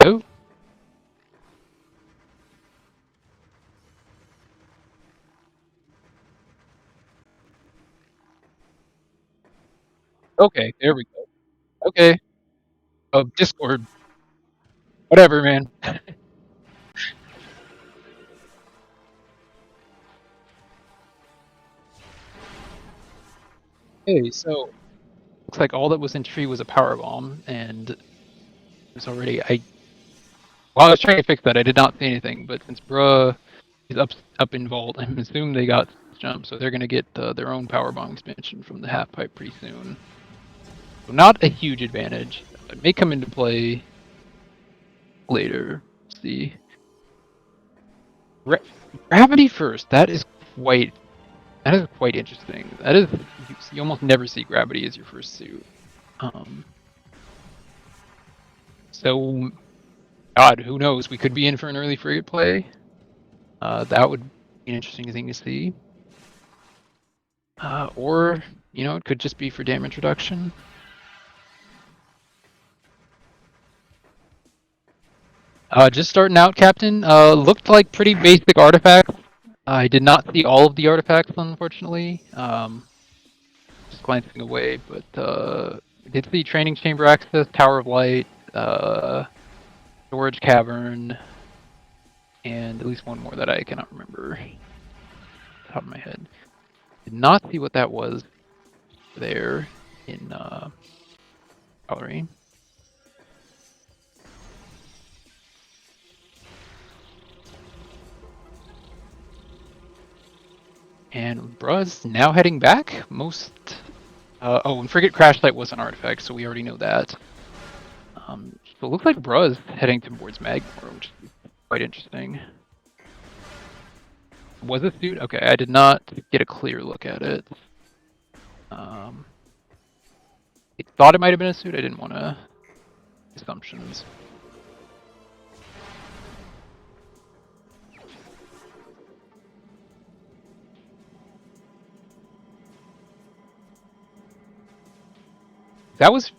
Oh, okay, there we go. Okay. Oh, Discord. Whatever, man. Hey, so looks like all that was in tree was a power bomb, and there's already while I was trying to fix that, I did not see anything. But since Bruh is up in vault, I'm assuming they got jump, so they're gonna get their own power bomb expansion from the half pipe pretty soon. So not a huge advantage. It may come into play later. Let's see. Gravity first. Quite that is quite interesting. That is you almost never see gravity as your first suit. Um, so God, who knows? We could be in for an early frigate play. That would be an interesting thing to see. Or it could just be for damage reduction. Just starting out, Captain. Looked like pretty basic artifacts. I did not see all of the artifacts, unfortunately. Just glancing away, but I did see training chamber access, Tower of Light, storage cavern, and at least one more that I cannot remember off the top of my head. Did not see what that was there in gallery. And Bruh's now heading back. And Frigate Crash Site was an artifact, so we already know that. So it looks like Bruh's heading towards Magmore, which is quite interesting. Was it suit? Okay, I did not get a clear look at it. I thought it might have been a suit. I didn't want to assumptions.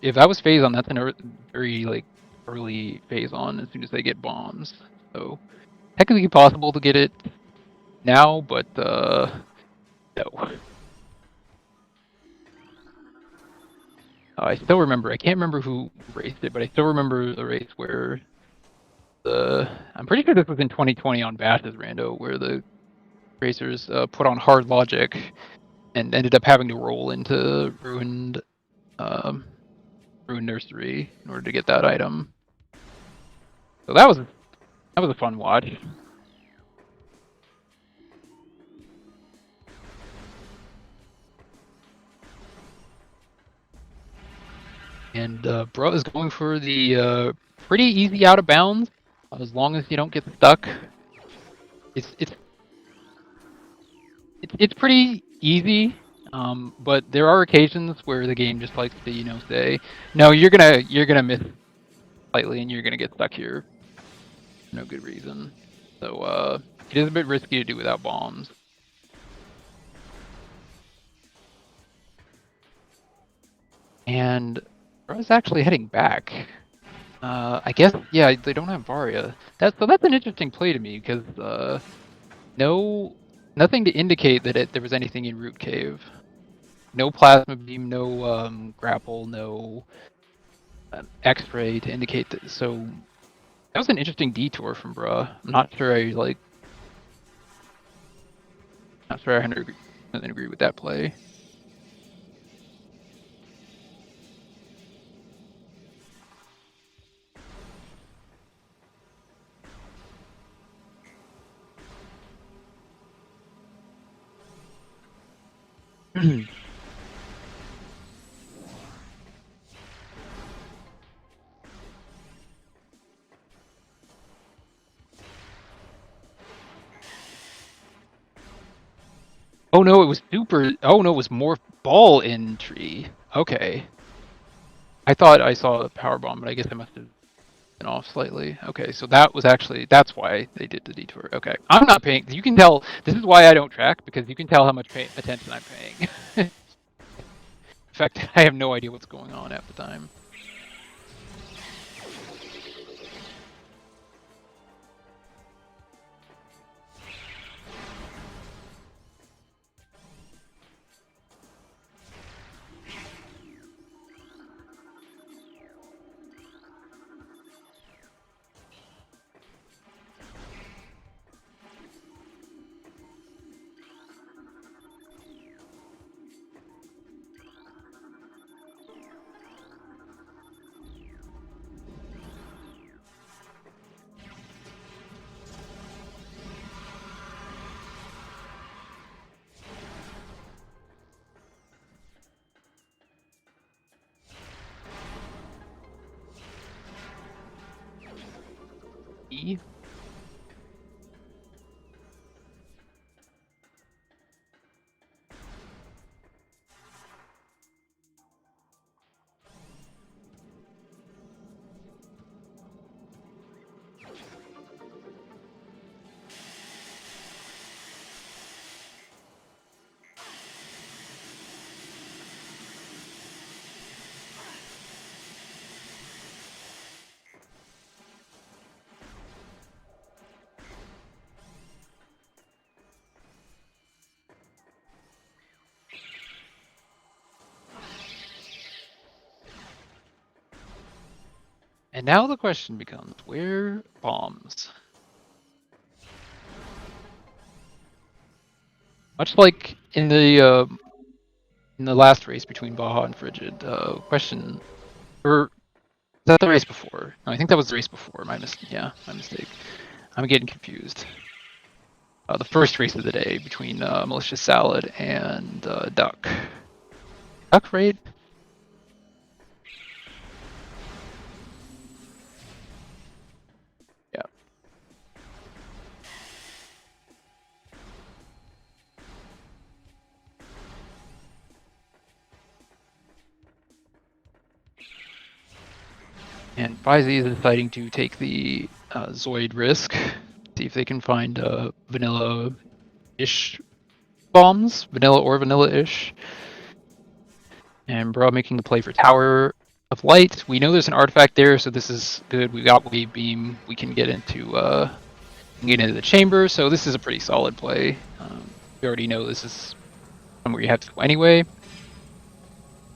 If that was phase on, that's a very like early phase on as soon as they get bombs. So technically possible to get it now, but no. I still remember. I can't remember who raced it, but I still remember the race where I'm pretty sure this was in 2020 on Bash's Rando, where the racers put on hard logic and ended up having to roll into ruined nursery in order to get that item. So that was a fun watch. And Bro is going for the pretty easy out of bounds, as long as you don't get stuck. It's pretty easy, but there are occasions where the game just likes to say, no, you're gonna miss slightly and you're gonna get stuck here for no good reason. So it is a bit risky to do without bombs. And Bro's actually heading back. I guess, yeah, they don't have Varia. That's an interesting play to me because nothing to indicate that there was anything in Root Cave. No plasma beam, no grapple, no X-ray to indicate that. So that was an interesting detour from Bruh. I'm not sure I 100% agree with that play. Oh no, it was super. Oh no, it was more ball entry. Okay. I thought I saw a power bomb, but I guess I must have been off slightly. Okay, so that's why they did the detour. Okay, I'm not paying. You can tell. This is why I don't track, because you can tell how much attention I'm paying. In fact, I have no idea what's going on at the time. E. And now the question becomes, where bombs? Much like in the last race between Baja and Frigid, question, or is that the race before? No, I think that was the race before. My mistake. I'm getting confused. The first race of the day between Malicious Salad and Duck. Duck raid? Yeah. And Fysi is deciding to take the Zoid risk, see if they can find vanilla-ish bombs, vanilla or vanilla-ish. And Bro making the play for Tower of Light. We know there's an artifact there, so this is good. We got Wave Beam. We can get into the chamber, so this is a pretty solid play. We already know this is somewhere you have to go anyway.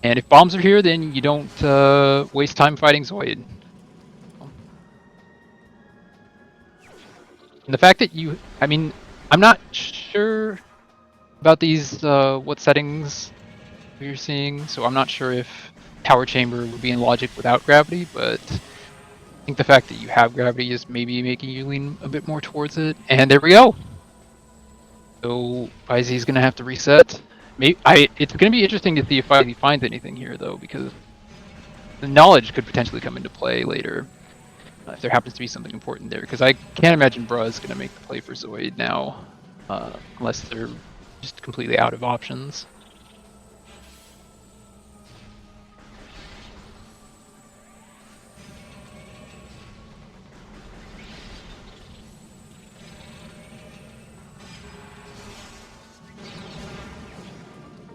And if bombs are here, then you don't waste time fighting Zoid. And the fact that I mean, I'm not sure about these, what settings you're seeing, so I'm not sure if Tower Chamber would be in logic without gravity, but I think the fact that you have gravity is maybe making you lean a bit more towards it. And there we go! So Fysi's gonna have to reset. It's gonna be interesting to see if Fysi finds anything here, though, because the knowledge could potentially come into play later. If there happens to be something important there, because I can't imagine Bruh's going to make the play for Zoid now, unless they're just completely out of options.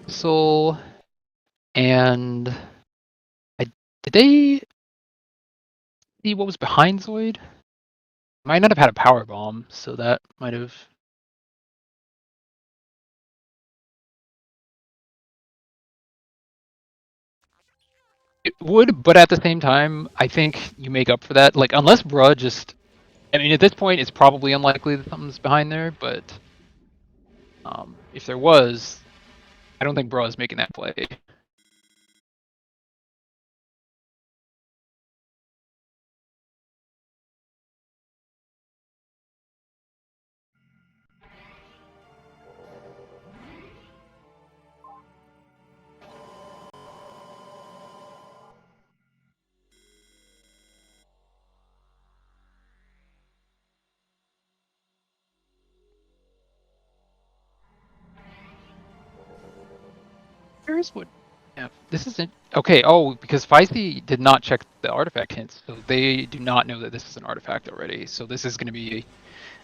Soul, and did they see what was behind Zoid? Might not have had a power bomb, so that might have. It would, but at the same time, I think you make up for that. Like, unless Bruh just. I mean, at this point, it's probably unlikely that something's behind there, but if there was, I don't think Bruh is making that play. Here's what. Yeah, this isn't okay. Oh, because Fysi did not check the artifact hints, so they do not know that this is an artifact already. So this is going to be,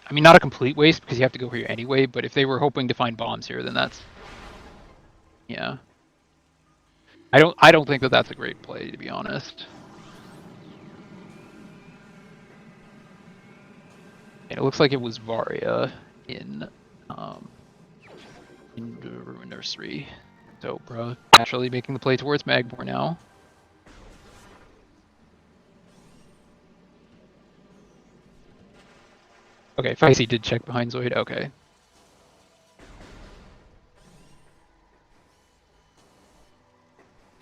I mean, not a complete waste because you have to go here anyway. But if they were hoping to find bombs here, then that's, yeah. I don't think that that's a great play, to be honest. And it looks like it was Varia in um the Ruin Nursery. So, bro, naturally making the play towards Magmore now. Okay, Fysi did check behind Zoid. Okay.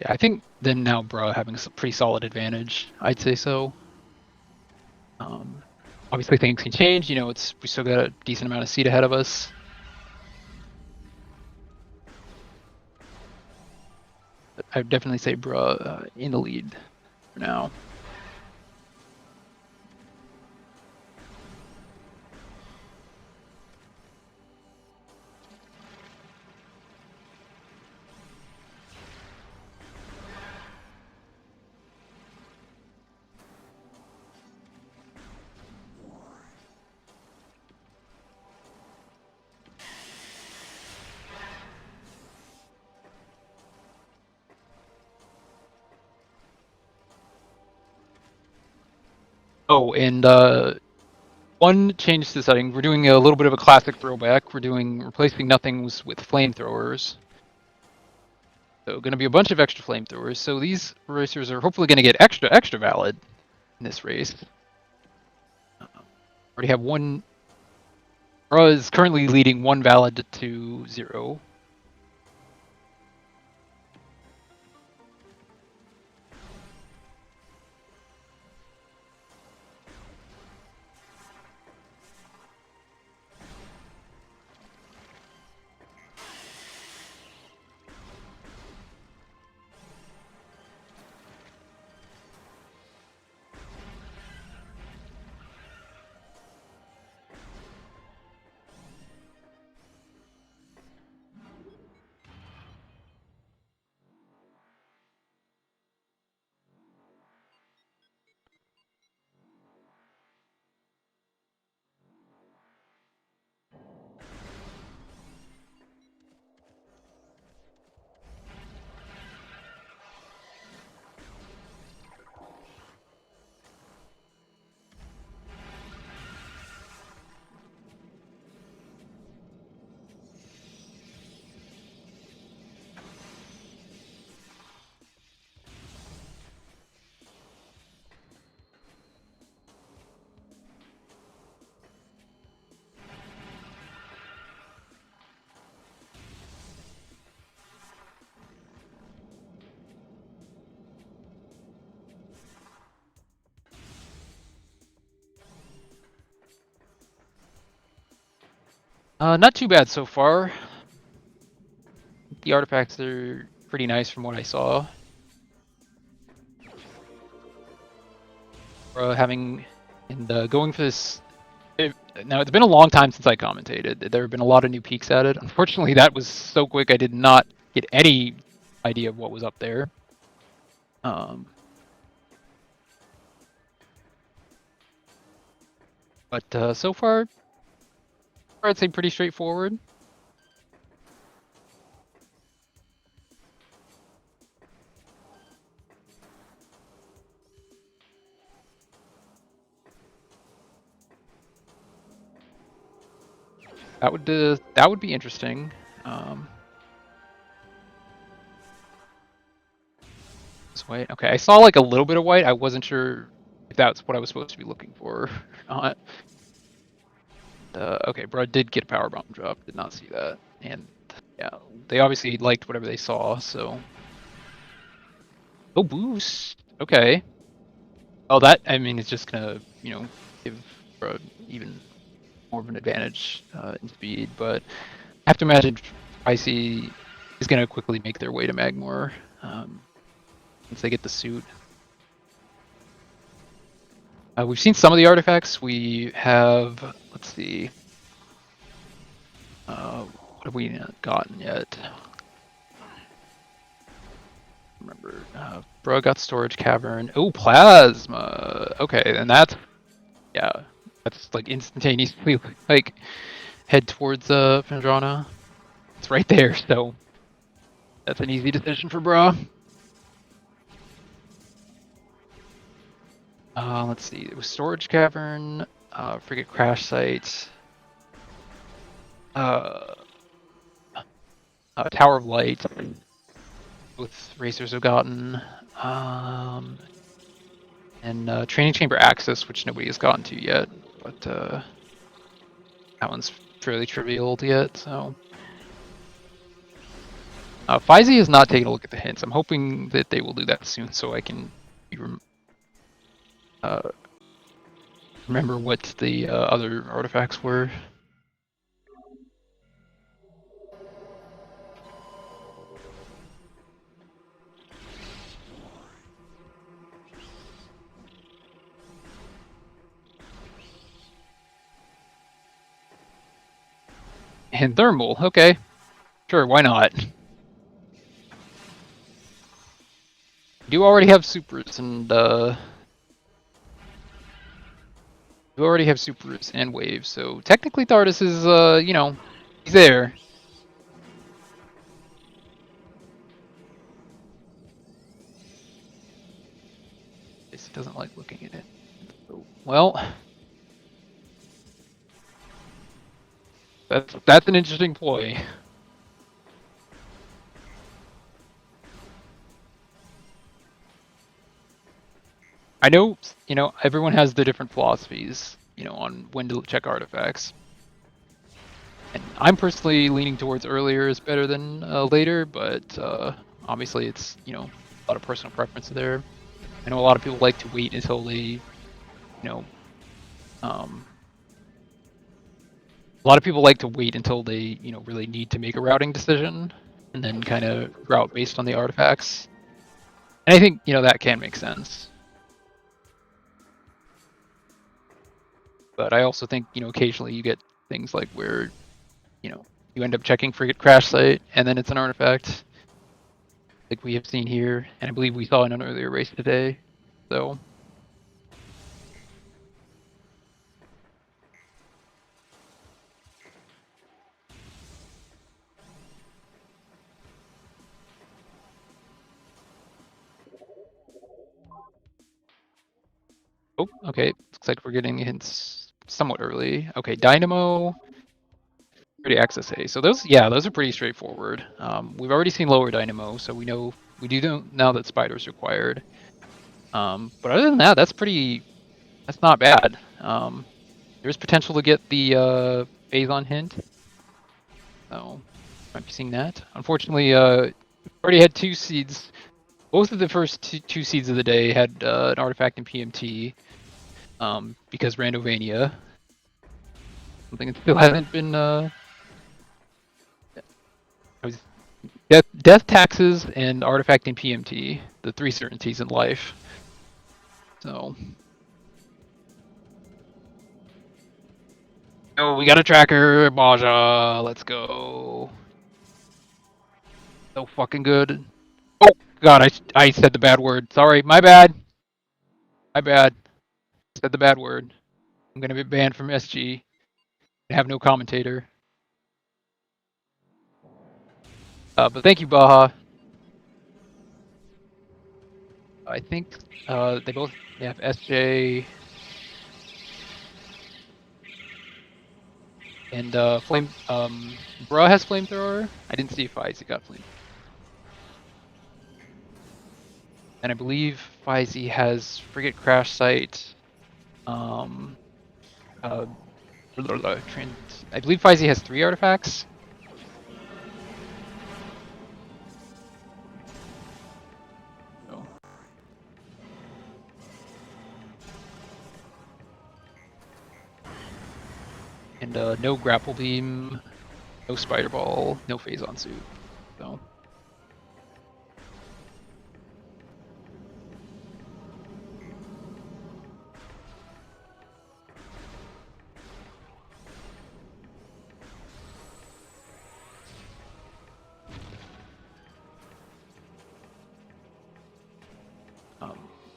Yeah, I think then now Bruh having a pretty solid advantage. I'd say so. Obviously things can change. You know, we still got a decent amount of seed ahead of us. I would definitely say Bruh in the lead for now. Oh, and one change to the setting. We're doing a little bit of a classic throwback. We're doing replacing nothings with flamethrowers. So going to be a bunch of extra flamethrowers. So these racers are hopefully going to get extra valid in this race. Already have one. Bruh is currently leading one valid to 0. Not too bad so far. The artifacts are pretty nice from what I saw. Having and going for this. Now it's been a long time since I commentated. There have been a lot of new peeks at it. Unfortunately, that was so quick I did not get any idea of what was up there. But so far, I'd say pretty straightforward. That would be interesting. This white. Okay, I saw like a little bit of white. I wasn't sure if that's what I was supposed to be looking for or not. Okay, bro did get a power bomb drop. Did not see that. And yeah, they obviously liked whatever they saw. So. Oh, boost. Okay. Oh, that I mean, it's just gonna give bro even more of an advantage in speed, but I have to imagine Fysi is going to quickly make their way to Magmor once they get the suit. We've seen some of the artifacts. We have, let's see, what have we not gotten yet? Remember, bro got storage cavern. Oh, plasma. Okay, and that's like instantaneously like head towards Phendrana. It's right there, so that's an easy decision for bro. Let's see. It was storage cavern, frigate crash site, Tower of Light, both racers have gotten, and training chamber access, which nobody has gotten to yet, but that one's fairly trivial yet. So, Fysi has not taken a look at the hints. I'm hoping that they will do that soon, so I can remember what the other artifacts were. And thermal, okay. Sure, why not? You already have supers and you already have supers and waves, so technically Thardus is he's there. He doesn't like looking at it. Well, that's an interesting ploy. I know, everyone has the different philosophies, on when to check artifacts. And I'm personally leaning towards earlier is better than later, but obviously it's, a lot of personal preference there. I know a lot of people like to wait until they, a lot of people like to wait until they, really need to make a routing decision and then kind of route based on the artifacts. And I think, that can make sense. But I also think, occasionally you get things like where, you end up checking frigate crash site and then it's an artifact, like we have seen here, and I believe we saw in an earlier race today. So. Oh, okay. Looks like we're getting hints somewhat early. Okay, Dynamo. Pretty access A. So those are pretty straightforward. We've already seen lower Dynamo, so we do know now that Spider's required. But other than that, that's not bad. There's potential to get the Phazon hint. So might be seeing that. Unfortunately, already had 2 seeds. Both of the first two seeds of the day had an artifact in PMT. Because Randovania. Something that still hasn't been death, taxes, and artifacting PMT, the 3 certainties in life. So. Oh, we got a tracker, Baja. Let's go. So fucking good. Oh god, I said the bad word. Sorry, my bad. My bad. Said the bad word. I'm gonna be banned from SG. I have no commentator. But thank you, Baja. I think they both have SJ and flame. Bruh has flamethrower. I didn't see if Fysi got flame. And I believe Fysi has frigate crash site. Um, uh, I believe Fysi has 3 artifacts. So. And no grapple beam, no spider ball, no phase on suit. So.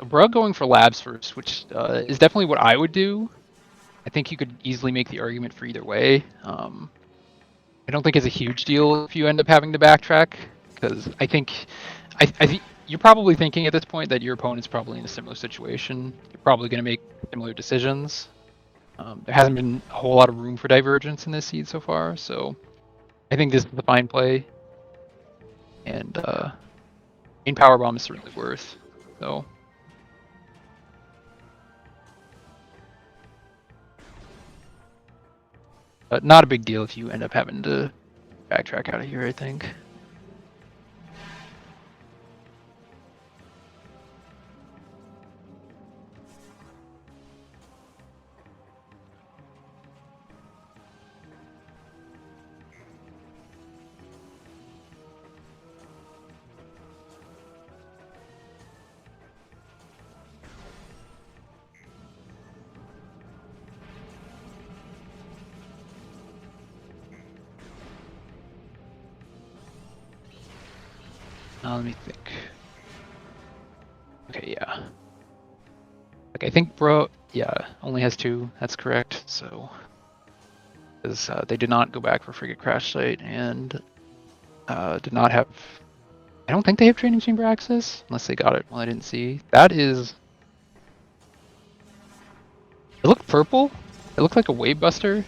Bruh going for labs first, which is definitely what I would do. I think you could easily make the argument for either way. I don't think it's a huge deal if you end up having to backtrack, because I think you're probably thinking at this point that your opponent's probably in a similar situation. You're probably going to make similar decisions. There hasn't been a whole lot of room for divergence in this seed so far, so I think this is a fine play. And main power bomb is certainly worth. So. Not a big deal if you end up having to backtrack out of here, I think. Let me think. Okay, yeah. Okay, I think bro, yeah, only has 2. That's correct. So, because they did not go back for frigate crash site and did not have. I don't think they have training chamber access unless they got it. Well, I didn't see. That is. It looked purple. It looked like a wave buster.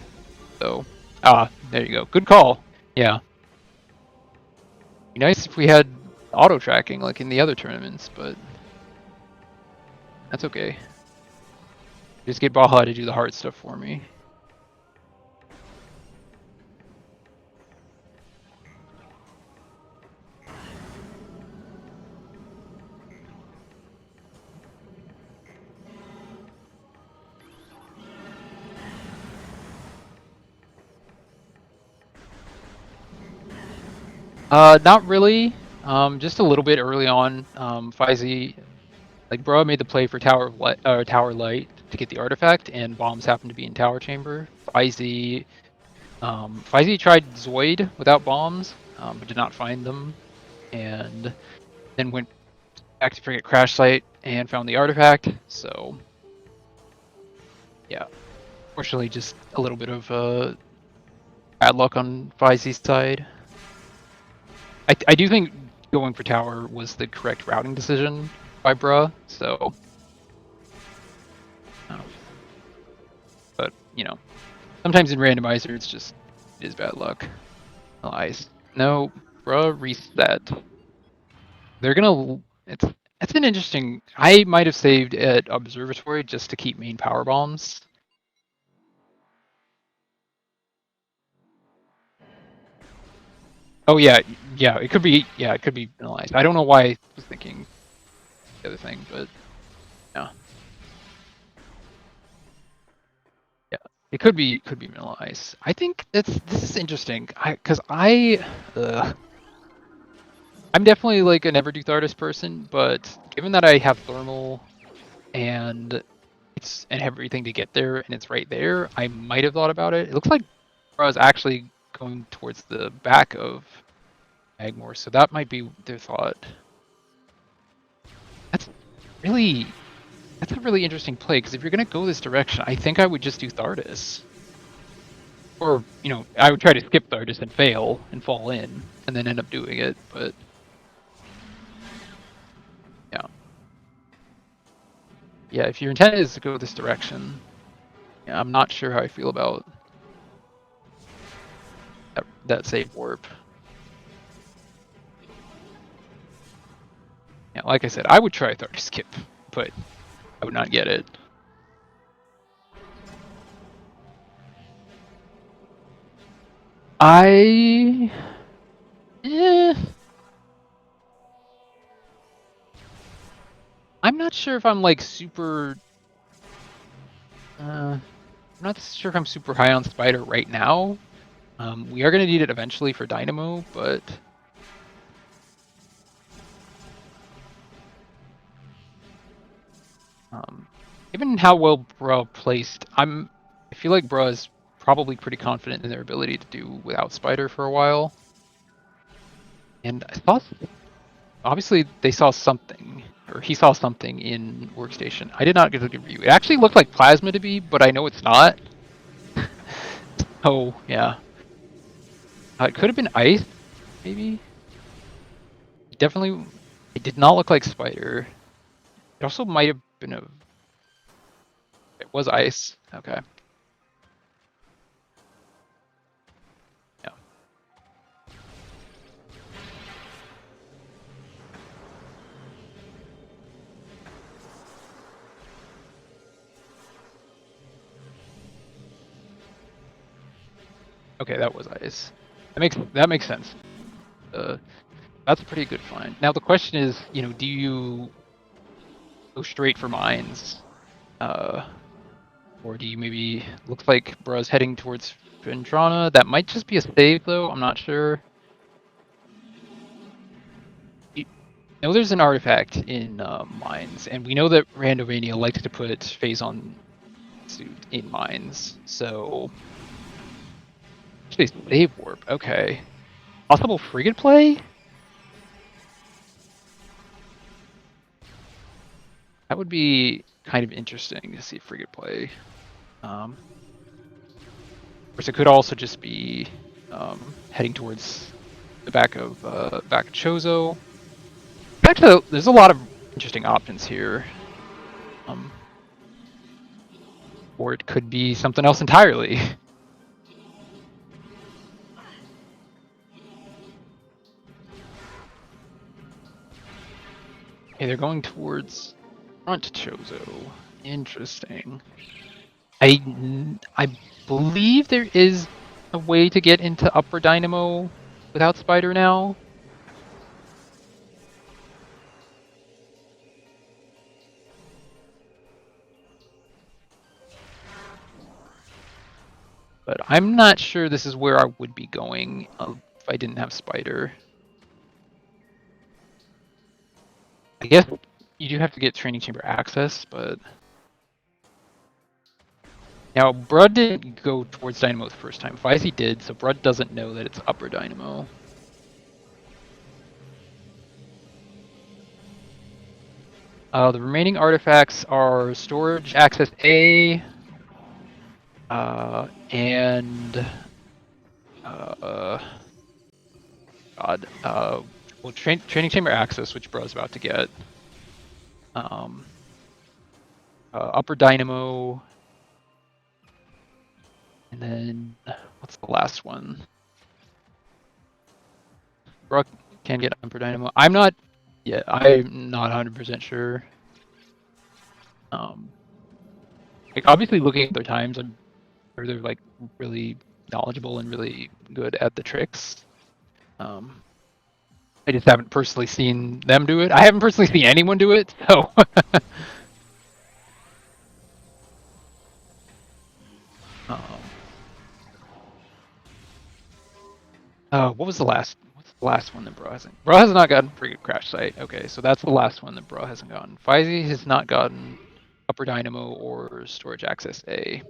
So, there you go. Good call. Yeah. Be nice if we had auto tracking like in the other tournaments, but that's okay. Just get Baja to do the hard stuff for me. Not really. Just a little bit early on. Fysi, like Bro made the play for Tower of Light, Tower Light to get the artifact, and bombs happened to be in Tower Chamber. Fysi tried Zoid without bombs, but did not find them, and then went back to frigate crash site and found the artifact. So, yeah, fortunately, just a little bit of bad luck on Fysi's side. I do think going for tower was the correct routing decision by Bruh, so. But, you know, sometimes in Randomizer it is bad luck. Nice. No, Bruh, reset. They're gonna. It's an interesting. I might have saved at Observatory just to keep main power bombs. Oh yeah, it could be. Yeah, it could be penalized. I don't know why I was thinking the other thing, but yeah. Yeah, it could be penalized. I think this is interesting. Because I I'm definitely like a never do Thardus person, but given that I have thermal and and everything to get there and it's right there, I might have thought about it. It looks like I was actually going towards the back of Magmore, so that might be their thought. That's really that's a really interesting play, because if you're gonna go this direction, I think I would just do Thardus. Or, I would try to skip Thardus and fail and fall in, and then end up doing it, but yeah. Yeah, if your intent is to go this direction, yeah, I'm not sure how I feel about that save warp. Yeah, like I said, I would try Thardus skip, but I would not get it. Eh, I'm not sure if I'm like super. I'm not sure if I'm super high on Spider right now. We are going to need it eventually for Dynamo, but given how well Bra placed, I feel like Bra is probably pretty confident in their ability to do without Spider for a while. And I thought, obviously, they saw something, or he saw something in Workstation. I did not get a good review. It actually looked like Plasma to me, but I know it's not. Oh, yeah. It could have been Ice, maybe? Definitely, it did not look like Spider. It also might have been a... It was Ice. Okay. Yeah. Okay, that was Ice. That makes sense. That's a pretty good find. Now the question is, do you go straight for mines? Or do you maybe... Looks like Bra's heading towards Vendrana. That might just be a save, though. I'm not sure. You know there's an artifact in mines, and we know that Randomania likes to put Phazon suit in mines, so... Actually, save warp. Okay. Possible frigate play? That would be kind of interesting to see frigate play. Of course, it could also just be heading towards the back of Chozo. Actually, there's a lot of interesting options here. Or it could be something else entirely. Okay, they're going towards front Chozo. Interesting. I believe there is a way to get into Upper Dynamo without Spider now. But I'm not sure this is where I would be going if I didn't have Spider. I guess you do have to get Training Chamber access, but... Now, Brud didn't go towards Dynamo the first time. Fysi did, so Brud doesn't know that it's Upper Dynamo. The remaining artifacts are Storage Access A, and... well, Training Chamber Access, which Brud's about to get. Upper Dynamo, and then what's the last one? Brooke can get Upper Dynamo. I'm not 100% sure. Like obviously looking at their times, I'm sure they're like really knowledgeable and really good at the tricks. I just haven't personally seen them do it. I haven't personally seen anyone do it, so. What was the last? Last one that Bro hasn't. Bro has not gotten Frigate Crash Site. Okay, so that's the last one that Bro hasn't gotten. Fysi has not gotten Upper Dynamo or Storage Access A.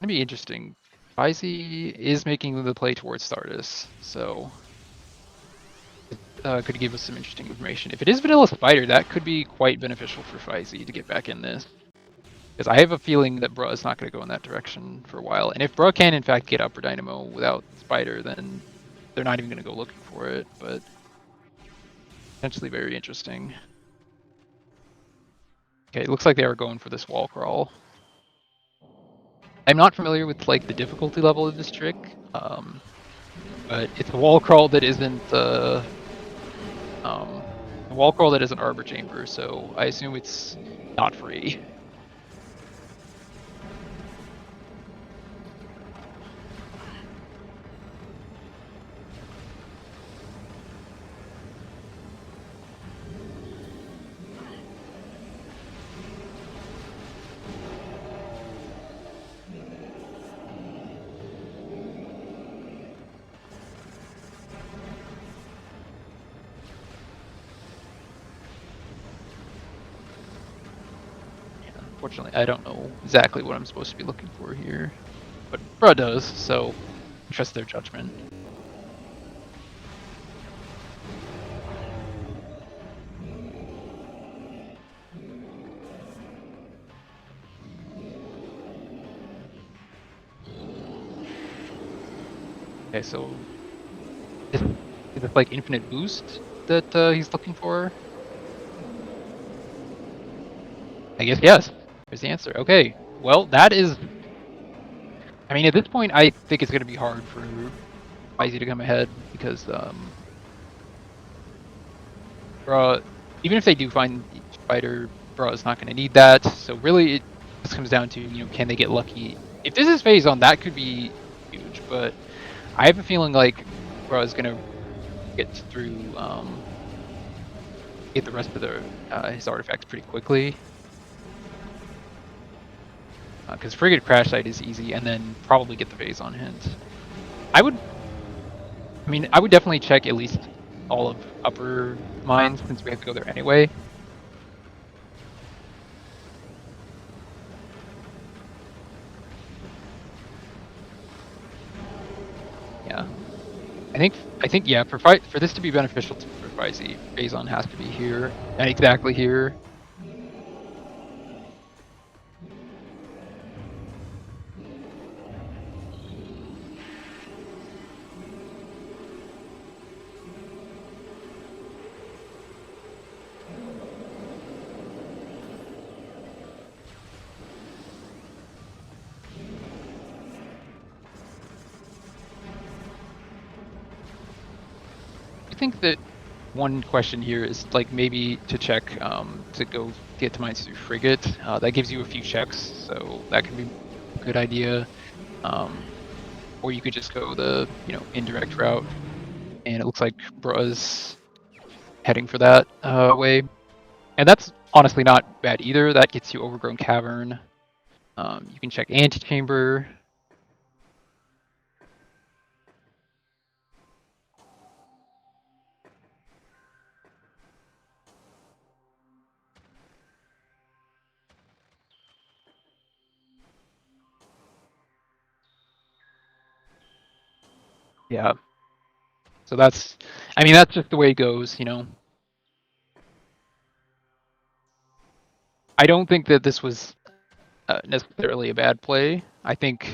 Gonna be interesting. Fysi is making the play towards Stardust, so could give us some interesting information. If it is Vanilla Spider, that could be quite beneficial for Fysi to get back in this. Because I have a feeling that Bruh is not going to go in that direction for a while. And if Bruh can, in fact, get Upper Dynamo without Spider, then they're not even going to go looking for it. But potentially very interesting. Okay, it looks like they are going for this wall crawl. I'm not familiar with like the difficulty level of this trick, but it's a wall crawl that isn't a wall crawl that isn't Arbor Chamber, so I assume it's not free. Unfortunately, I don't know exactly what I'm supposed to be looking for here, but Bruh does, so trust their judgment. Okay, so is it like infinite boost that he's looking for? I guess yes. There's the answer. Okay, well that is. I mean, at this point, I think it's going to be hard for Fysi to come ahead because, Bruh, even if they do find Spider, Bruh is not going to need that. So really, it just comes down to can they get lucky? If this is phase on, that could be huge. But I have a feeling like Bruh is going to get through, get the rest of his artifacts pretty quickly. Because Frigate Crash Site is easy, and then probably get the phase on hint. I would definitely check at least all of upper mines since we have to go there anyway. Yeah, I think yeah, for this to be beneficial for Fysi, phase on has to be here and exactly here. I think that one question here is like maybe to check to go get to mines through Frigate. That gives you a few checks, so that could be a good idea. Or you could just go the indirect route, and it looks like Bruh's heading for that way, and that's honestly not bad either. That gets you Overgrown Cavern. You can check Antechamber. Yeah. So I mean, that's just the way it goes, I don't think that this was necessarily a bad play. I think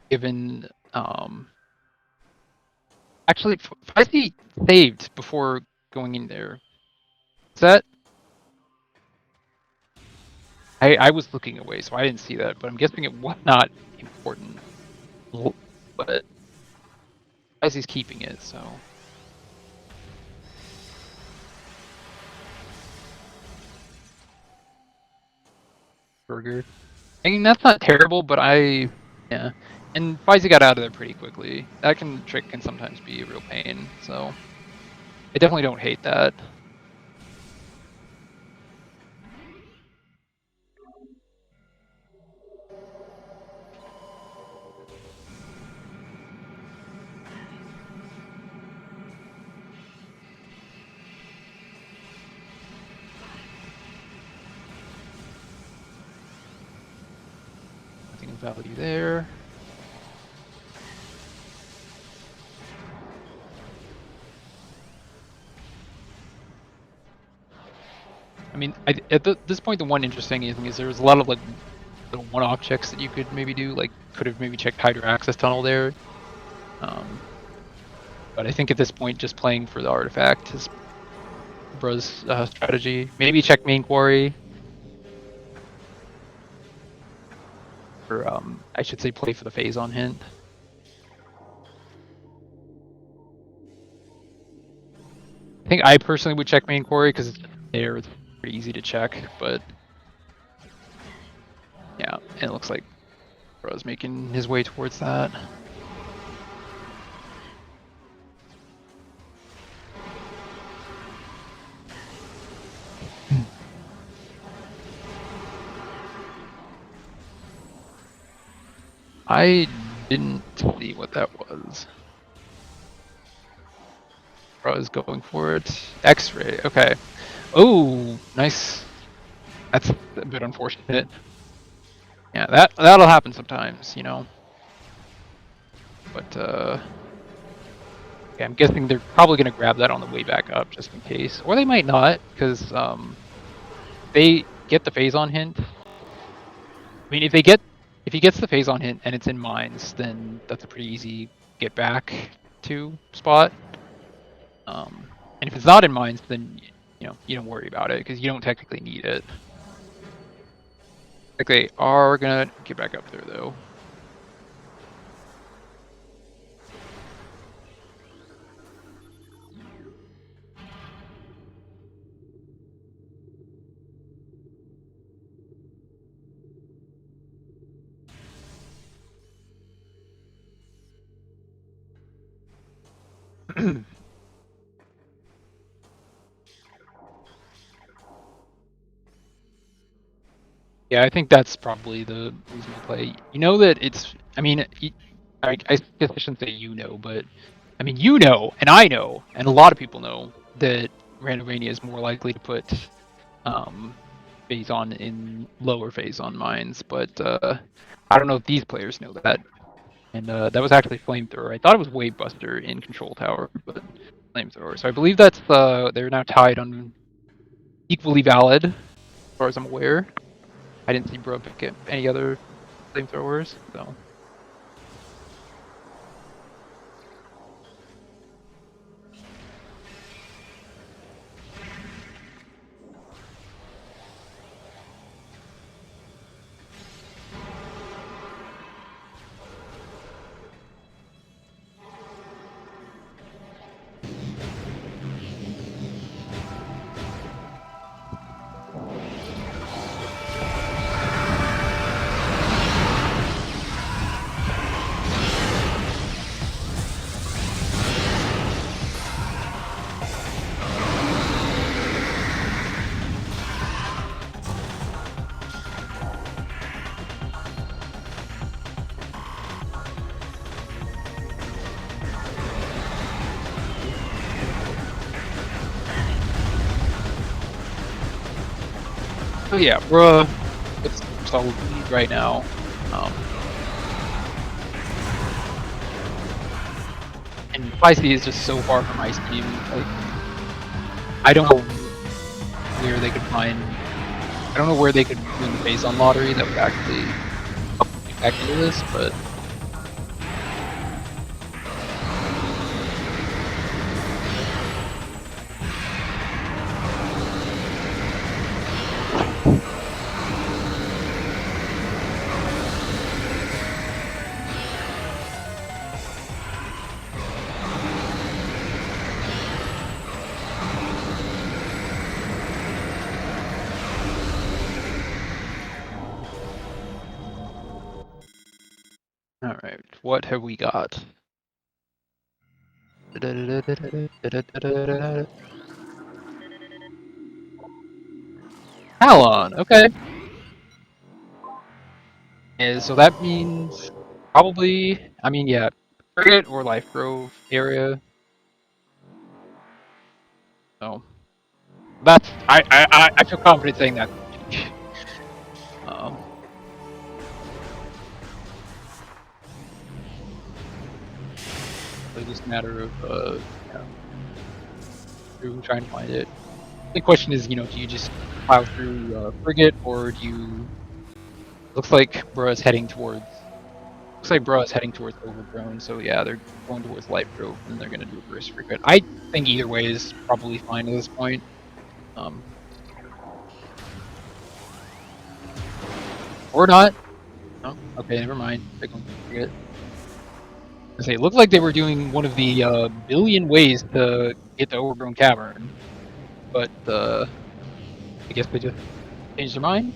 given, actually, Feisty saved before going in there. Is that? I was looking away, so I didn't see that, but I'm guessing it was not important. But Feisty's keeping it, so. Burger. I mean, that's not terrible, but yeah. And Feisty got out of there pretty quickly. That trick can sometimes be a real pain, so I definitely don't hate that. value there. I mean, at this point, the one interesting thing is there was a lot of like little one-off checks that you could maybe do. Like, could have maybe checked Hydra Access Tunnel there. But I think at this point, just playing for the artifact is Bruh's strategy. Maybe check Main Quarry. Or I should say play for the Phazon hint. I think I personally would check Main Quarry because there it's pretty easy to check, but yeah, it looks like Bruh's making his way towards that. I didn't see what that was. I was going for it. X-ray, okay. Oh, nice. That's a bit unfortunate. Yeah, that'll happen sometimes, you know. But yeah, I'm guessing they're probably gonna grab that on the way back up just in case, or they might not, because they get the Phazon hint. I mean, if he gets the Phazon hint and it's in mines, then that's a pretty easy get back to spot. And if it's not in mines, then you know you don't worry about it because you don't technically need it. Like they are gonna get back up there though. Yeah, I think that's probably the reasonable play. You know that it's. I mean, I guess I shouldn't say you know, but I mean you know, and I know, and a lot of people know that Randomania is more likely to put Phazon in lower Phazon mines, but I don't know if these players know that. And that was actually Flamethrower. I thought it was Wavebuster in Control Tower, but Flamethrower. So I believe that's they're now tied on equally valid, as far as I'm aware. I didn't see Bro pick up any other Flamethrowers, so. So yeah, Bro, it's a solid lead right now. And Fysi is just so far from Ice Team. Like, I don't know where they could find. I don't know where they could win the Phazon lottery that would actually help them get back into this, but. Alright, what have we got? Talon, okay. And so that means probably, I mean, yeah, Frigate or Life Grove area. So that's I feel confident saying that. Um, So it's just a matter of through trying to find it. The question is, do you just plow through Frigate, or do you? Looks like Bruh's heading towards. Looks like Bruh's heading towards Overgrown. So yeah, they're going towards Life Grove, and they're going to do reverse Frigate. I think either way is probably fine at this point. Or not. Oh, okay, never mind. They're going to Frigate. I say, it looked like they were doing one of the billion ways to get the Overgrown Cavern, but I guess they just changed their mind.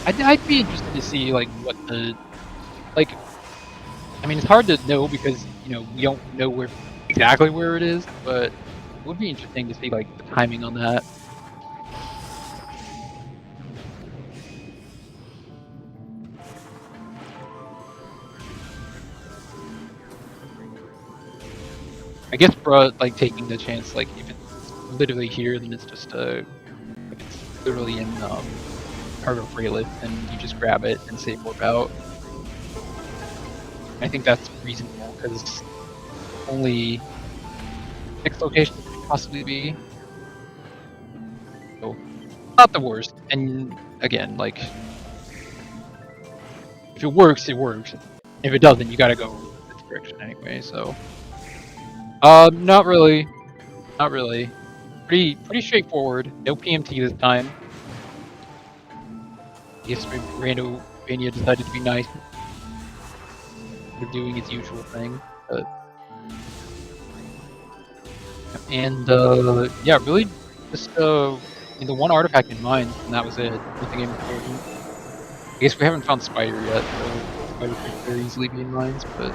I'd be interested to see like what the like. I mean, it's hard to know because we don't know exactly where it is, but it would be interesting to see like the timing on that. I guess like taking the chance, like if it's literally here, then it's just if it's literally in cargo freight lift, then you just grab it and save warp out. I think that's reasonable because only 6 locations could possibly be. So not the worst. And again, like if it works, it works. If it doesn't, you gotta go this direction anyway. So not really. Not really. Pretty straightforward. No PMT this time. I guess Rando Mania decided to be nice. They're doing its usual thing. And yeah, really just the one artifact in mind, and that was it. Nothing important. I guess we haven't found Spider yet, so Spider could very easily be in mines, but.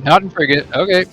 Not in Frigate, okay.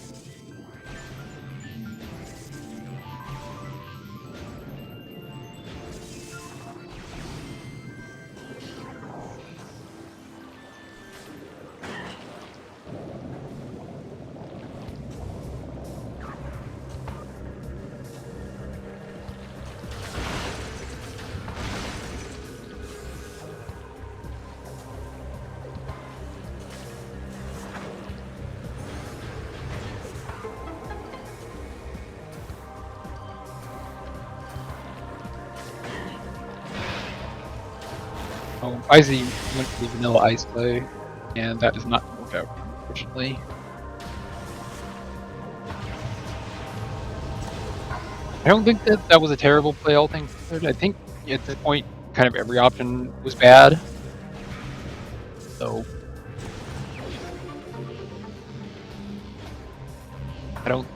Oh, Fysi went to the vanilla ice play, and that does not work out, unfortunately. I don't think that was a terrible play, all things considered. I think at this point, kind of every option was bad. So I don't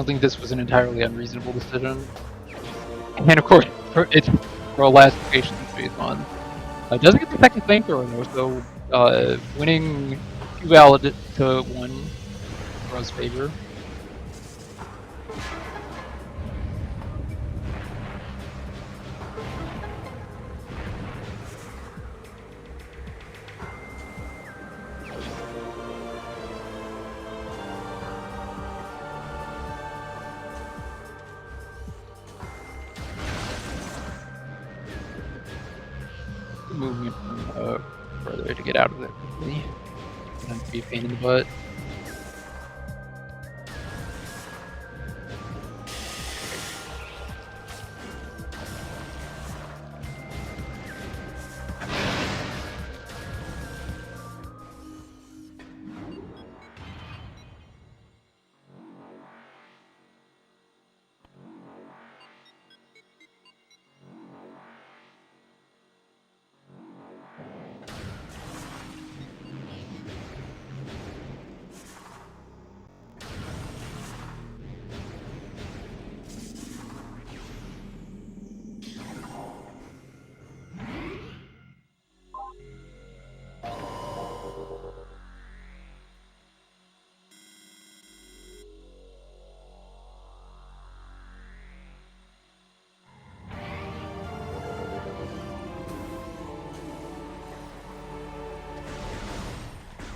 think this was an entirely unreasonable decision. And of course, it's for a last location space on. Doesn't get the second flamethrower though, so winning 2 valid to 1 for us favor. Moving it from further to get out of it quickly. Not be a pain in the butt.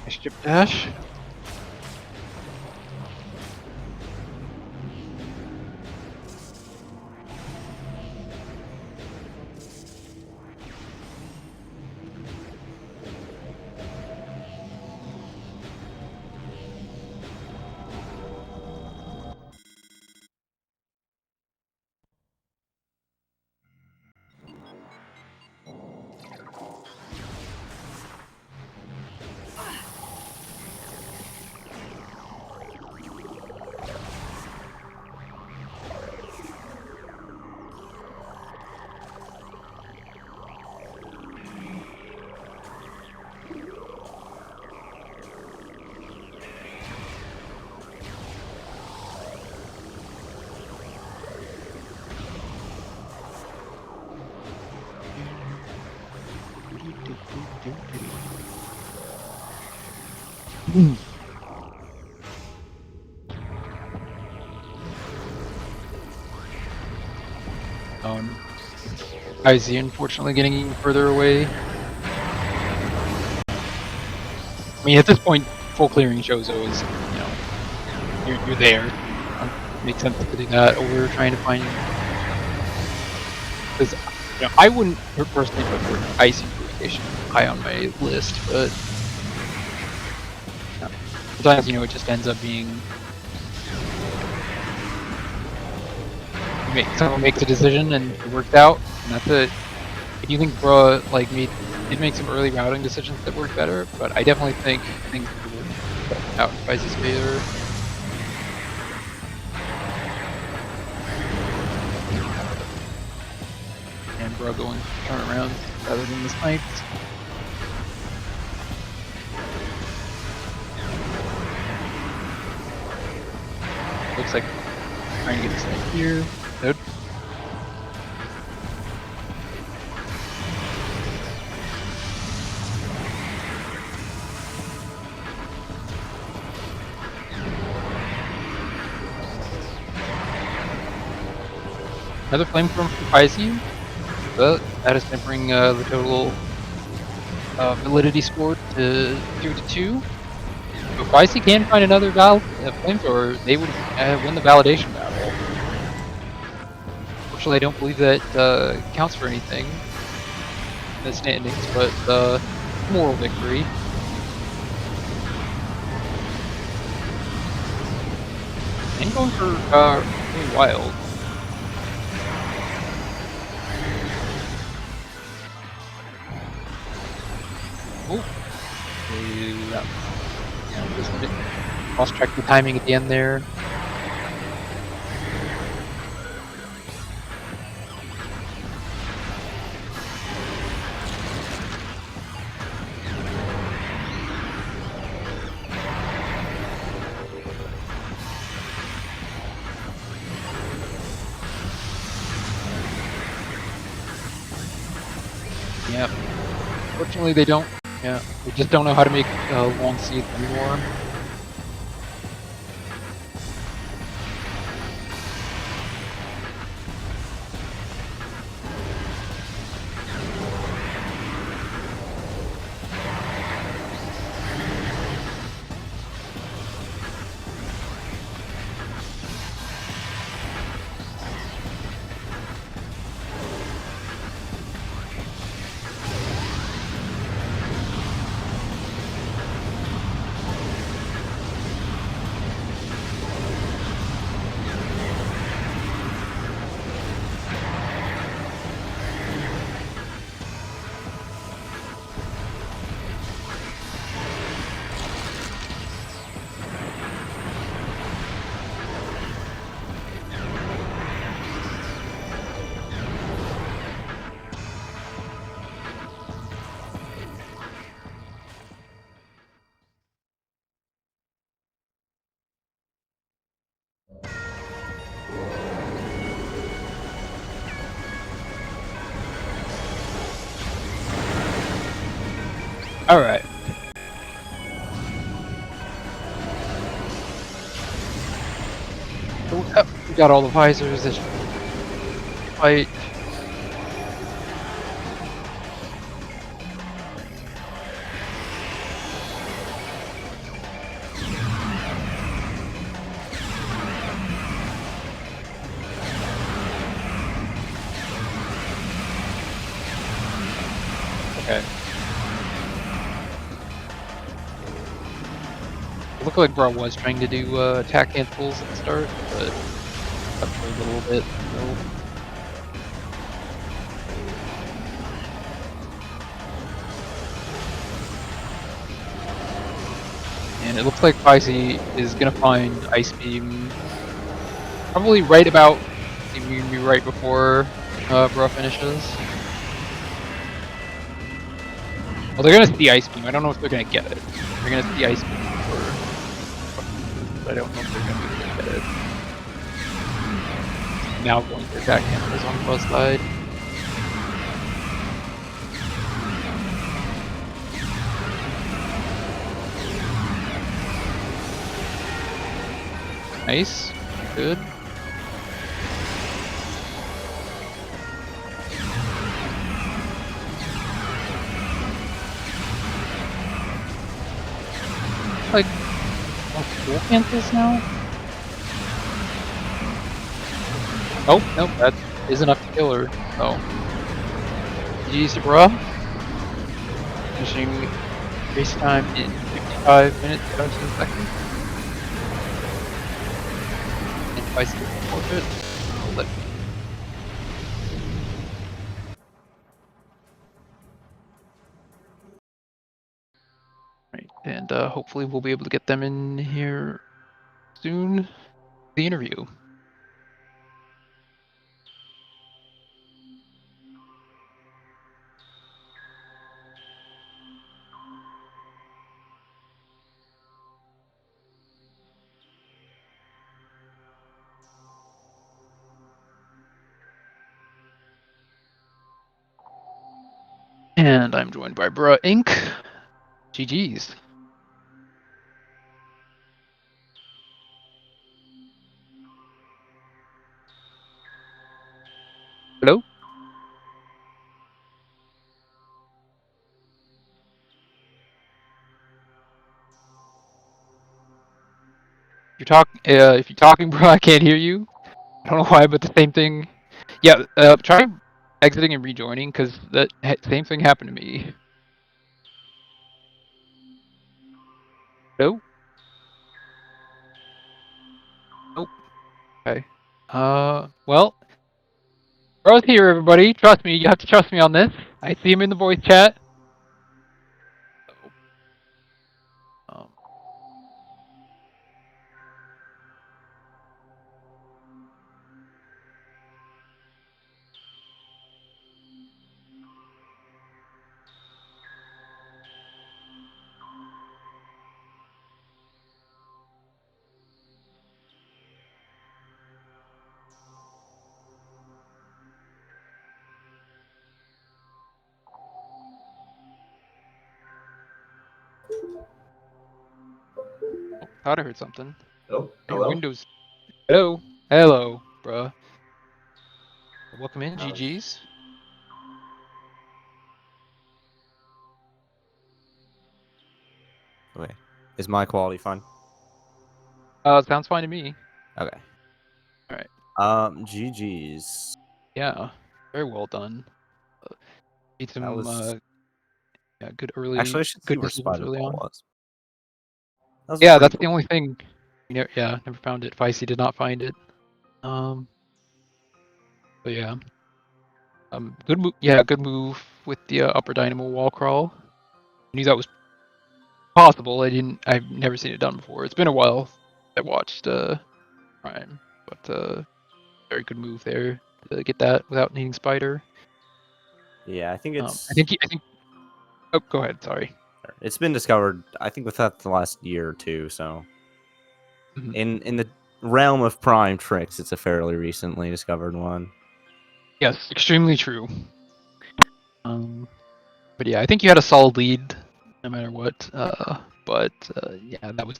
Nice chip dash. Fysi unfortunately getting even further away. I mean, at this point, full clearing Chozo is, you know, you're there. Makes sense to do that over trying to find. Because, you know, I wouldn't personally put Icy Purification high on my list, but you know, sometimes, you know, it just ends up being. Someone makes a decision and it worked out, and that's it. I do think Bruh did make some early routing decisions that worked better, but I definitely think things worked out in Fysi's favor. And Bruh going turnaround rather than the snipes. Looks like trying to get a snipe here. Nope. Another flame from Fysi, but that is going to bring the total validity score to 2-2. So if Fysi can find another flamethrower, they would win the validation battle. Unfortunately, I don't believe that counts for anything in the standings, but moral victory. And going for really wild. Oh, just lost track of the timing at the end there. Yeah, fortunately they don't. Yeah, they just don't know how to make long seeds anymore. All right. Oh, we got all the visors. This fight. Okay. It looked like Bro was trying to do attack cancels at the start, but up for a little bit. So. And it looks like Fysi is gonna find Ice Beam probably right about, maybe right before Bro finishes. Well, they're gonna see Ice Beam. I don't know if they're gonna get it. They're gonna see Ice Beam before, but I don't know if they're gonna be able to get it. Now going for attack cancels on the plus side. Nice. Good. Like, full cancels now? Oh, nope, that is enough to kill her. Oh. GG's to Bra. Finishing race time in 55 minutes, 17 seconds. And Fysi forfeit. Let Right, and hopefully we'll be able to get them in here soon. The interview. And I'm joined by Bruh Inc. GG's. Hello? If you're talking, bro, I can't hear you. I don't know why, but the same thing. Yeah, try exiting and rejoining, because that same thing happened to me. Hello? Nope. Okay. Well, bro's here, everybody. Trust me, you have to trust me on this. I see him in the voice chat. Um, oh, thought I heard something. Oh, Your hello. Windows. Hello? Hello, bruh. Welcome in, Oh, GG's. Okay. Is my quality fine? Sounds fine to me. Okay. Alright. GG's. Yeah, very well done. Need That some, was... yeah, good Actually, I early, should see good where decisions Spider early Ball on. was. That was Yeah, pretty that's the cool. only thing. Yeah, never found it. Fysi did not find it. But yeah. Good move. Yeah, good move with the upper dynamo wall crawl. I knew that was possible. I've never seen it done before. It's been a while I watched Prime, but very good move there to get that without needing Spider. Yeah, I think it's... I think. Oh, go ahead. Sorry. It's been discovered, I think, within the last year or two, so... Mhm. In the realm of Prime tricks, it's a fairly recently discovered one. Yes, extremely true. But yeah, I think you had a solid lead no matter what. Yeah, that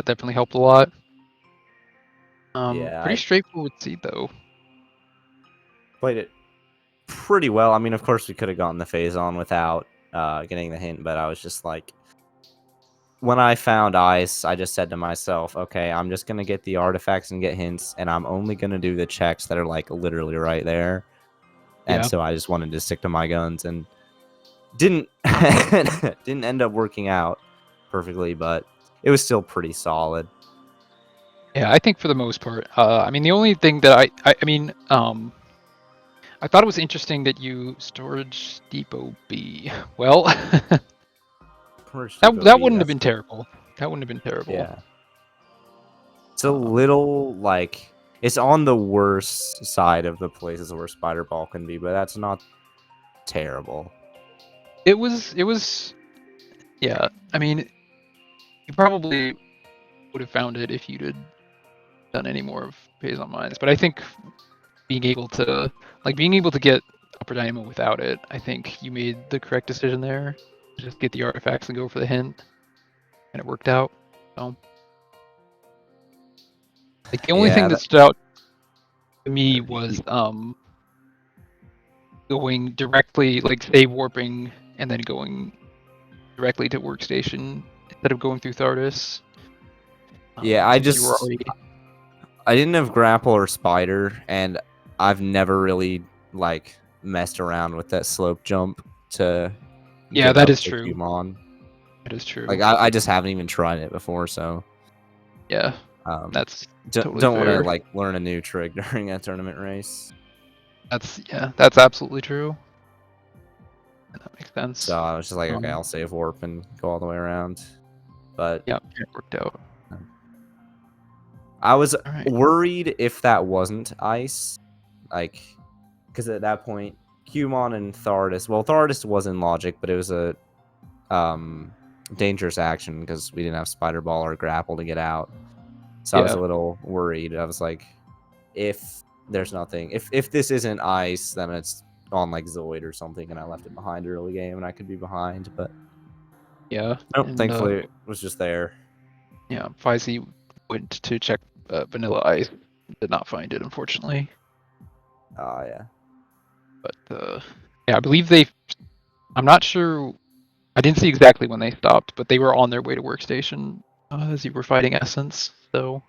definitely helped a lot. Yeah, Pretty I straightforward seed though. played it pretty well. I mean, of course, we could have gotten the phase on without getting the hint, but I was just like... When I found ice, I just said to myself, okay, I'm just going to get the artifacts and get hints, and I'm only going to do the checks that are, like, literally right there. And Yeah. so I just wanted to stick to my guns, and didn't didn't end up working out perfectly, but it was still pretty solid. Yeah, I think for the most part. I mean, the only thing that I thought it was interesting that you storage depot B. Well, Merge that Depot that B, wouldn't have that's been terrible. That wouldn't have been terrible. yeah. It's a Um, little like it's on the worst side of the places where Spider Ball can be, but that's not terrible. it was. Yeah, I mean, you probably would have found it if you'd had done any more of Pays on Mines. But I think being able to get Upper Dynamo without it, I think you made the correct decision there. Just get the artifacts and go for the hint, and it worked out. So, like the only thing Yeah, that that, stood out to me was going directly, like say warping and then going directly to workstation instead of going through Thardis. yeah, Since you were already I didn't have grapple or spider, and I've never really like messed around with that slope jump to yeah, get that up is to true. Cumon. That is Like true. I just haven't even tried it before, so Yeah, um, that's totally don't want to fair. like learn a new trick during a tournament race. That's absolutely true. And that makes So sense. I was just like, okay, Um, I'll save warp and go all the way around. But yeah, it worked out. I was All right. worried if that wasn't ice, like, because at that point, Cumon and Thardis. Well, Thardis was in logic, but it was a um dangerous action because we didn't have Spider Ball or Grapple to get out. So I was Yeah, a little worried. I was like, if there's nothing, if this isn't ice, then it's on like Zoid or something, and I left it behind early game, and I could be behind. But yeah, nope, and thankfully it was just there. yeah, Fysi went to check Vanilla Ice, did not find it unfortunately. Yeah. But yeah, I believe they. I'm not sure. I didn't see exactly when they stopped, but they were on their way to workstation as you were fighting Essence. So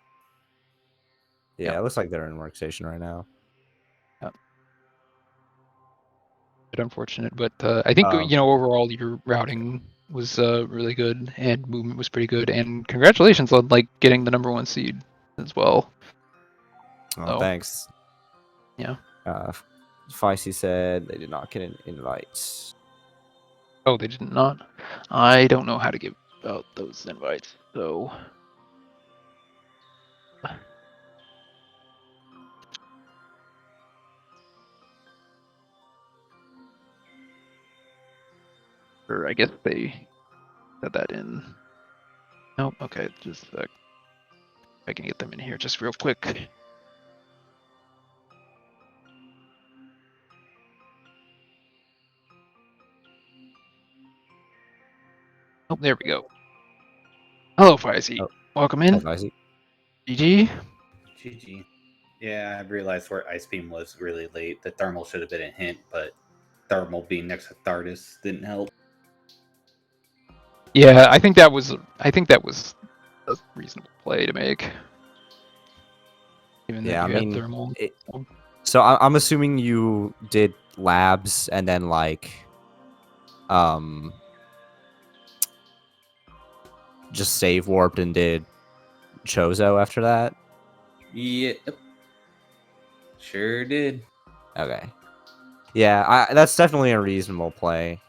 yeah, Yeah, it looks like they're in workstation right now. yeah, bit unfortunate. But I think Um, overall your routing was really good and movement was pretty good. And congratulations on like getting the number one seed as well. oh, So thanks. yeah. Uh, Fysi said they did not get an invite. Oh, they did not. I don't know how to give out those invites. So or I guess they said that in. Nope. Okay, just I can get them in here just real quick. Oh, there we go. Hello, Fysi. Oh, Welcome hi, in. Fysi. GG. GG. Yeah, I realized where Ice Beam was really late. The thermal should have been a hint, but thermal being next to Thardis didn't help. Yeah, I think that was a reasonable play to make, given that Yeah, I you had mean, thermal. so I'm assuming you did labs and then like, um, just save warped and did Chozo after that. Yep. Sure did. Okay. Yeah, that's definitely a reasonable play.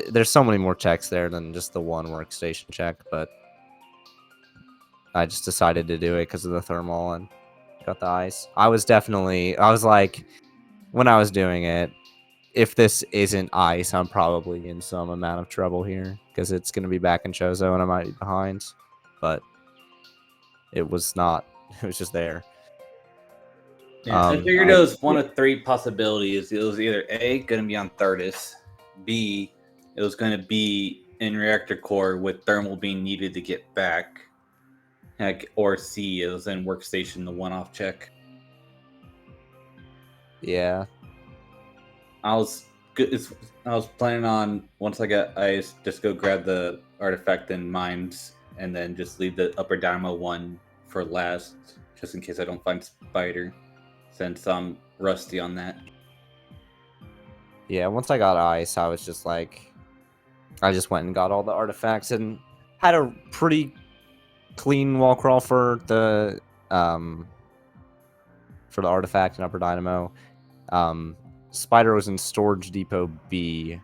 There's so many more checks there than just the one workstation check, but I just decided to do it because of the thermal and got the ice. I was like, when I was doing it, if this isn't ice, I'm probably in some amount of trouble here because it's going to be back in Chozo and I might be behind. But it was not. It was just there. Yeah, I figured it was one of three possibilities. It was either A, going to be on Thardis, B, it was going to be in reactor core with thermal being needed to get back, or C, it was in workstation, the one-off check. Yeah. I was planning on once I got ice, just go grab the artifact and mines, and then just leave the upper dynamo one for last, just in case I don't find spider, since I'm rusty on that. Yeah, once I got ice, I was just like, I just went and got all the artifacts and had a pretty clean wall crawl for the artifact and upper dynamo. Spider was in storage depot B,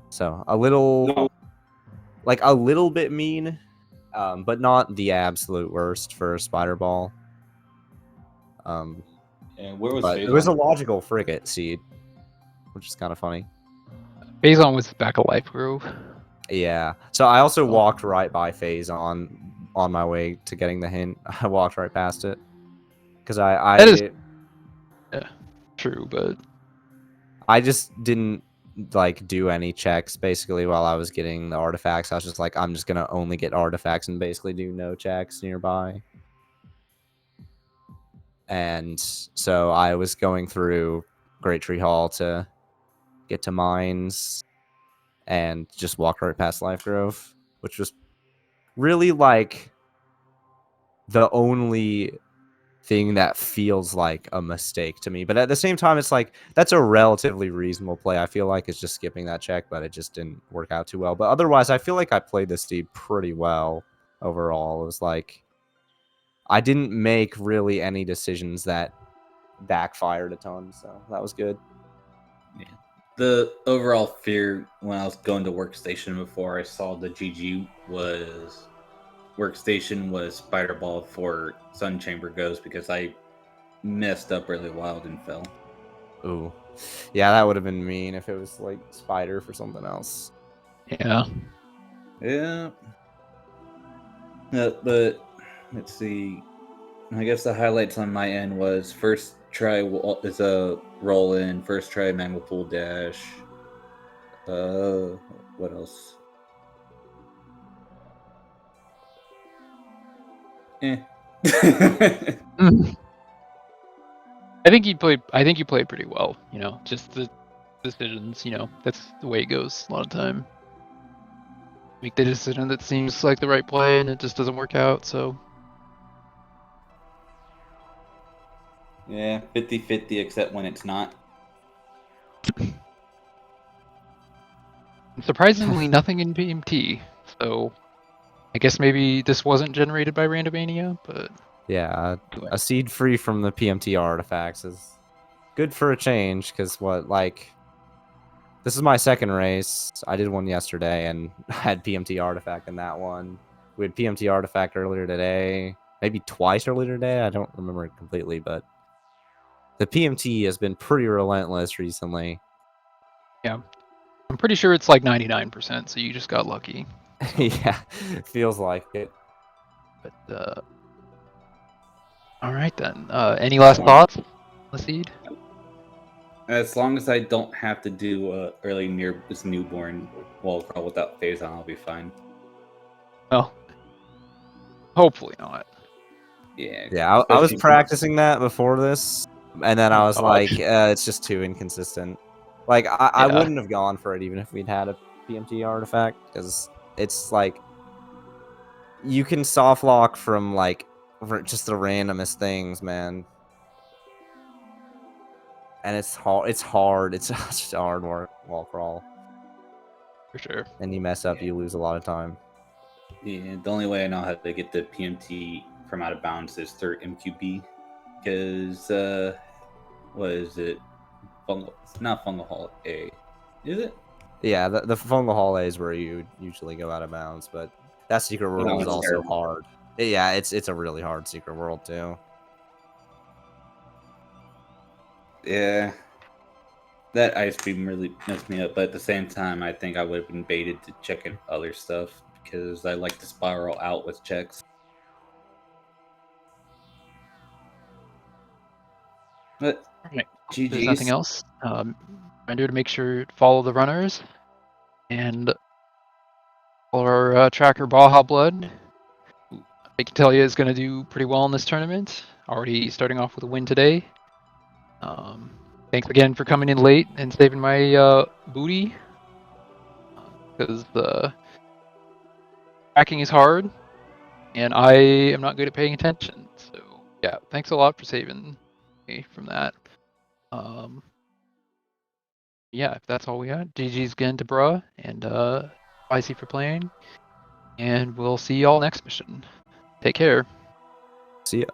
so a little bit mean, but not the absolute worst for a spider ball. And where was But Phase it was a on? logical frigate seed, which is kind of funny. Phazon was back of Life Grove. Yeah. So I also walked right by Phazon on my way to getting the hint. I walked right past it because That is true, but I just didn't like do any checks basically while I was getting the artifacts. I was just like, I'm just gonna only get artifacts and basically do no checks nearby. And so I was going through Great Tree Hall to get to mines and just walk right past Life Grove, which was really like the only thing that feels like a mistake to me. But at the same time, it's like that's a relatively reasonable play. I feel like it's just skipping that check, but it just didn't work out too well. But otherwise, I feel like I played this deep pretty well overall. It was like I didn't make really any decisions that backfired a ton, so that was good. Yeah. The overall fear when I was going to workstation before I saw the GG was workstation was spider ball for Sun Chamber goes because I messed up really wild and fell. Ooh. Yeah, that would have been mean if it was like spider for something else. yeah. Yeah. But let's see. I guess the highlights on my end was first try is a roll in, first try magma pool dash. What else? Mm. I think you played pretty well. You know, just the decisions. You know, that's the way it goes a lot of time. Make the decision that seems like the right play, and it just doesn't work out. So Yeah, 50-50 except when it's not. surprisingly, nothing in PMT. So I guess maybe this wasn't generated by Randomania, but Yeah, a seed free from the PMT artifacts is good for a change, because this is my second race. I did one yesterday and I had PMT artifact in that one. We had PMT artifact earlier today, maybe twice earlier today. I don't remember it completely, but the PMT has been pretty relentless recently. yeah, I'm pretty sure it's like 99%. So you just got lucky. So. Yeah, feels like it. But all right then. Any last thoughts, Seed? As long as I don't have to do early near this newborn wall crawl without phase on, I'll be fine. Well, hopefully not. Yeah. Yeah, I was practicing that before this, and then I was God. like, it's just too inconsistent. Like, I wouldn't have gone for it even if we'd had a PMT artifact, because it's like you can soft lock from like just the randomest things, man. And it's hard. It's hard. It's such a hard wall crawl. For sure. And you mess up, you lose a lot of time. Yeah, the only way I know how to get the PMT from out of bounds is through MQB, because what is it? It's not Fungal Hall A, is it? Yeah, the Fungal Hall A is where you usually go out of bounds, but that secret world is also hard. Yeah, it's a really hard secret world too. Yeah, that ice beam really messed me up. But at the same time, I think I would have been baited to check in other stuff because I like to spiral out with checks. But Right. GG's. There's nothing else. Reminder to make sure to follow the runners and follow our tracker Baja Blood. I can tell you is going to do pretty well in this tournament. Already starting off with a win today. Thanks again for coming in late and saving my booty. Because the tracking is hard, and I am not good at paying attention. So yeah, thanks a lot for saving me from that. Yeah, if that's all we got, GG's again to Bruh and Fysi for playing. And we'll see y'all next mission. Take care. See ya.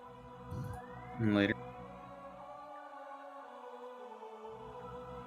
Later.